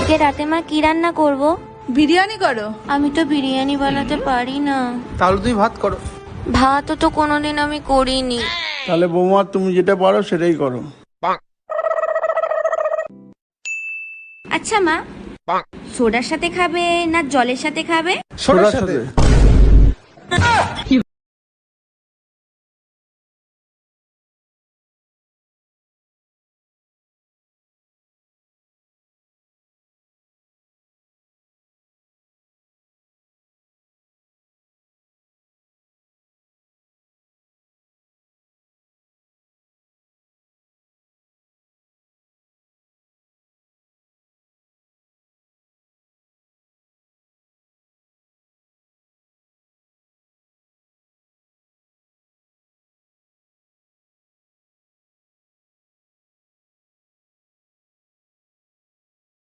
আজকে রাতে মা কি রান্না করব? বিরিয়ানি করো। আমি তো বিরিয়ানি বানাতে পারি না। তাহলে তুমি ভাত করো। ভাতও তো কোনোদিন আমি করিনি। তাহলে বৌমা তুমি যেটা পারো সেটাই করো। আচ্ছা মা, সোডার সাথে খাবে না জলের সাথে খাবে? সোডার সাথে।